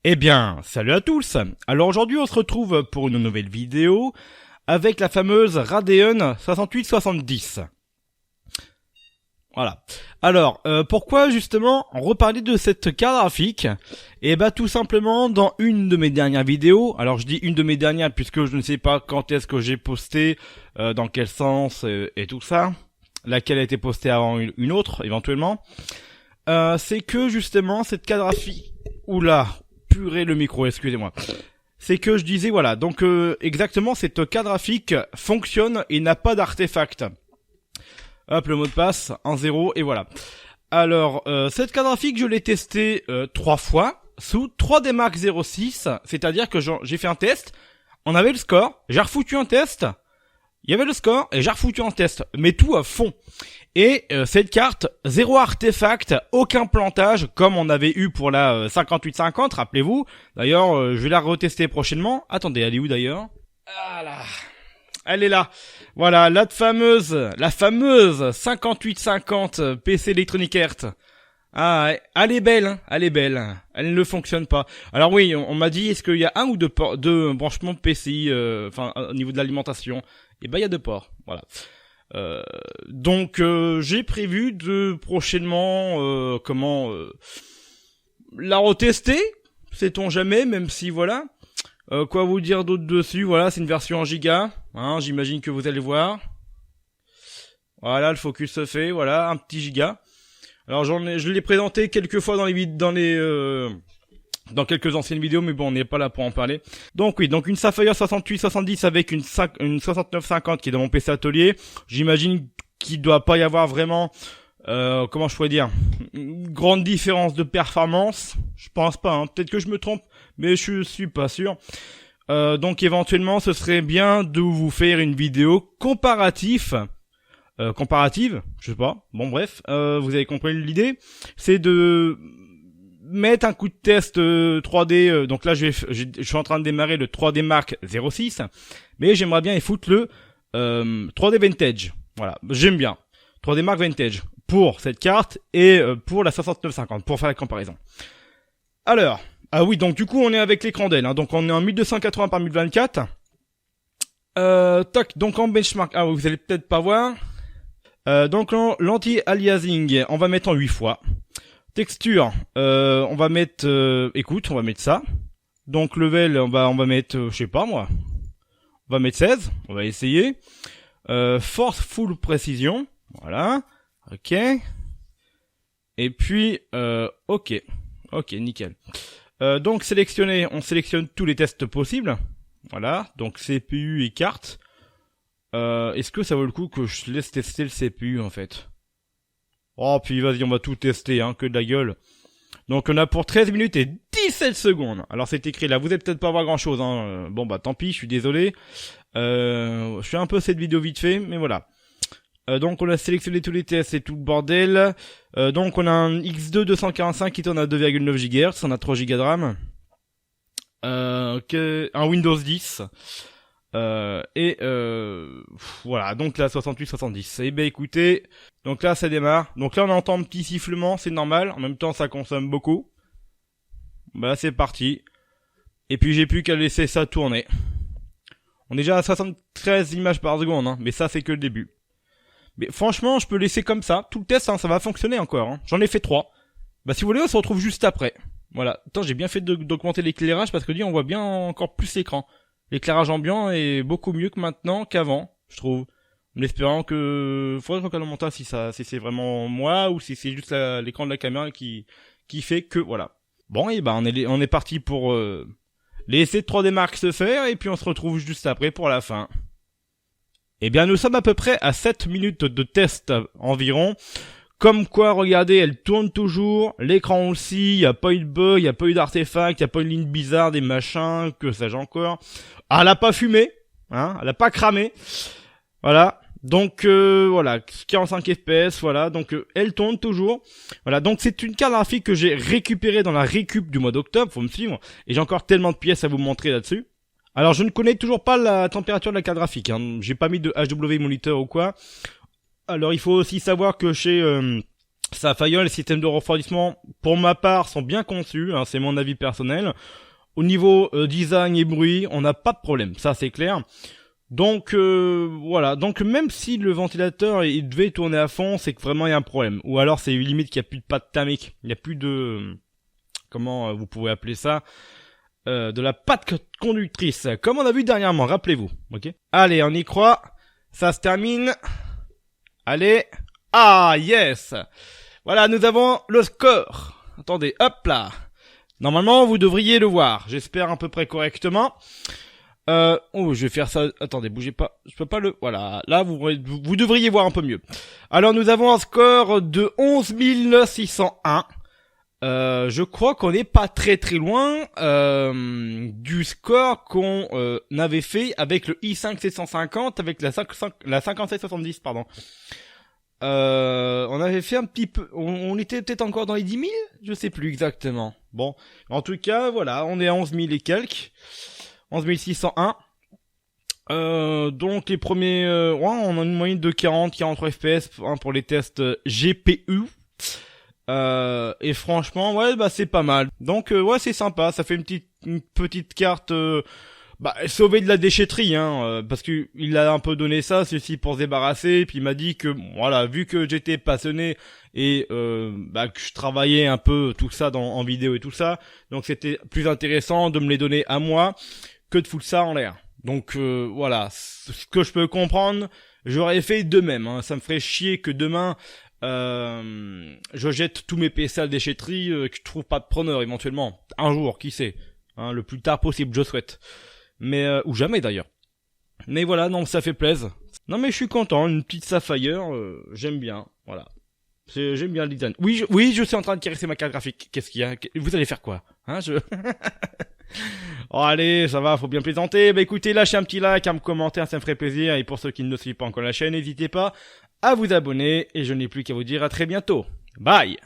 Eh bien, salut à tous. Alors aujourd'hui, on se retrouve pour une nouvelle vidéo avec la fameuse Radeon 6870. Voilà. Alors, pourquoi justement reparler de cette carte graphique? Eh ben tout simplement dans une de mes dernières vidéos. Alors je dis une de mes dernières puisque je ne sais pas quand est-ce que j'ai posté, dans quel sens et tout ça. Laquelle a été postée avant une autre éventuellement. C'est que justement cette carte graphique. Oula, purée le micro, excusez-moi. C'est que je disais voilà, donc exactement cette carte graphique fonctionne et n'a pas d'artefact. Hop, le mot de passe, 1-0 et voilà. Alors, cette carte graphique, je l'ai testée 3 fois sous 3D Mark 06, c'est-à-dire que j'ai fait un test, on avait le score, j'ai refoutu un test, il y avait le score et j'ai refoutu un test, mais tout à fond. Et cette carte, 0 artefact, aucun plantage, comme on avait eu pour la 5850, rappelez-vous. D'ailleurs, je vais la retester prochainement. Attendez, elle est où d'ailleurs? Ah là, elle est là. Voilà, la fameuse 5850 PC Electronic Arts. Ah, ouais, elle est belle, hein, elle est belle. Elle ne fonctionne pas. Alors oui, on m'a dit, est-ce qu'il y a un ou deux branchements PCI, enfin, au niveau de l'alimentation? Eh ben, il y a 2 ports, voilà. Donc j'ai prévu de prochainement la retester, sait-on jamais, même si voilà. Quoi vous dire d'autre dessus? Voilà, c'est une version en giga, hein, j'imagine que vous allez voir. Voilà, le focus se fait, voilà, un petit giga. Alors je l'ai présenté quelques fois dans quelques anciennes vidéos, mais bon, on n'est pas là pour en parler. Donc oui, donc une Sapphire 6870 avec une 6950 qui est dans mon PC atelier. J'imagine qu'il doit pas y avoir vraiment, comment je pourrais dire, une grande différence de performance. Je pense pas, hein. Peut-être que je me trompe, mais je suis pas sûr. Donc éventuellement, ce serait bien de vous faire une vidéo comparative, je sais pas. Bon bref, vous avez compris l'idée. C'est de mettre un coup de test 3D, donc là je suis en train de démarrer le 3D Mark 06, mais j'aimerais bien y foutre le 3D Vintage. Voilà, j'aime bien 3D Mark Vintage pour cette carte et pour la 6950 pour faire la comparaison. Alors, ah oui, donc du coup on est avec l'écran d'elle, hein, donc on est en 1280 par 1024. Toc, donc en benchmark, ah vous allez peut-être pas voir. Donc l'anti-aliasing, on va mettre en 8 fois. Texture, on va mettre, écoute, on va mettre ça. Donc level, on va mettre, je sais pas moi, on va mettre 16, on va essayer. Force full précision, voilà, ok. Et puis, ok, nickel. Donc on sélectionne tous les tests possibles, voilà. Donc CPU et carte. Est-ce que ça vaut le coup que je laisse tester le CPU en fait? Oh, puis vas-y, on va tout tester, hein, que de la gueule. Donc on a pour 13 minutes et 17 secondes. Alors c'est écrit là, vous allez peut-être pas voir grand-chose, hein. Bon bah tant pis, je suis désolé. Je fais un peu cette vidéo vite fait, mais voilà. Donc on a sélectionné tous les tests et tout le bordel. Donc on a un X2 245 qui tourne à 2,9 GHz, on a 3 Go de RAM. Un Windows 10. Voilà, donc là 68-70. Eh ben écoutez, donc là ça démarre. Donc là on entend un petit sifflement, c'est normal. En même temps ça consomme beaucoup. Bah c'est parti. Et puis j'ai plus qu'à laisser ça tourner. On est déjà à 73 images par seconde, hein, mais ça c'est que le début. Mais franchement je peux laisser comme ça. Tout le test, hein, ça va fonctionner encore. Hein. J'en ai fait 3. Bah si vous voulez on se retrouve juste après. Voilà. Attends, j'ai bien fait d'augmenter l'éclairage parce que on voit bien encore plus l'écran. L'éclairage ambiant est beaucoup mieux que maintenant qu'avant, je trouve. En espérant que, faudrait que je regarde le montage si c'est vraiment moi ou si c'est juste l'écran de la caméra qui fait que, voilà. Bon, et ben, on est parti pour, laisser 3D Mark se faire et puis on se retrouve juste après pour la fin. Eh bien, nous sommes à peu près à 7 minutes de test environ. Comme quoi, regardez, elle tourne toujours, l'écran aussi, y a pas eu de bug, y a pas eu d'artefact, y a pas eu de ligne bizarre, des machins, que sais-je encore. Ah, elle a pas fumé, hein, elle a pas cramé. Voilà. Donc voilà, 45 FPS, voilà. Donc elle tourne toujours. Voilà, donc c'est une carte graphique que j'ai récupérée dans la récup du mois d'octobre, faut me suivre, et j'ai encore tellement de pièces à vous montrer là-dessus. Alors je ne connais toujours pas la température de la carte graphique, hein. J'ai pas mis de HW monitor ou quoi. Alors il faut aussi savoir que chez Sapphire, les systèmes de refroidissement, pour ma part, sont bien conçus, hein, c'est mon avis personnel. Au niveau design et bruit, on n'a pas de problème, ça c'est clair. Donc voilà, donc même si le ventilateur il devait tourner à fond, c'est que vraiment il y a un problème. Ou alors c'est limite qu'il n'y a plus de pâte thermique, il n'y a plus de... comment vous pouvez appeler ça, de la pâte conductrice, comme on a vu dernièrement, rappelez-vous, ok. Allez, on y croit, ça se termine. Allez, ah yes. Voilà, nous avons le score. Attendez, hop là. Normalement, vous devriez le voir, j'espère à peu près correctement. Oh, je vais faire ça. Attendez, bougez pas. Je peux pas le... Voilà. Là, vous devriez voir un peu mieux. Alors, nous avons un score de 11 601. Je crois qu'on n'est pas très très loin du score qu'on avait fait avec le i5 750 avec la 5770, pardon. On avait fait un petit peu... On était peut-être encore dans les 10 000. Je sais plus exactement. Bon, en tout cas, voilà, on est à 11 000 et quelques. 11 601. Donc les premiers... ouais, on a une moyenne de 40-43 FPS hein, pour les tests GPU. Et franchement, ouais, bah c'est pas mal. Donc ouais, c'est sympa. Ça fait une petite carte... sauvée de la déchetterie, hein, parce que il a un peu donné ça, ceci pour se débarrasser, et puis il m'a dit que, voilà, vu que j'étais passionné et que je travaillais un peu tout ça en vidéo et tout ça, donc c'était plus intéressant de me les donner à moi que de foutre ça en l'air. Donc voilà, ce que je peux comprendre, j'aurais fait de même. Hein. Ça me ferait chier que demain je jette tous mes PC à la déchetterie, que je trouve pas de preneur éventuellement. Un jour, qui sait, hein, le plus tard possible, je souhaite. Mais ou jamais d'ailleurs. Mais voilà, non, ça fait plaisir. Non mais je suis content, une petite Sapphire, j'aime bien, voilà. J'aime bien le design. Oui, je suis en train de caresser ma carte graphique. Qu'est-ce qu'il y a? Vous allez faire quoi? Hein, Oh allez, ça va, faut bien plaisanter. Bah écoutez, lâchez un petit like, un commentaire, ça me ferait plaisir. Et pour ceux qui ne suivent pas encore la chaîne, n'hésitez pas à vous abonner. Et je n'ai plus qu'à vous dire à très bientôt. Bye!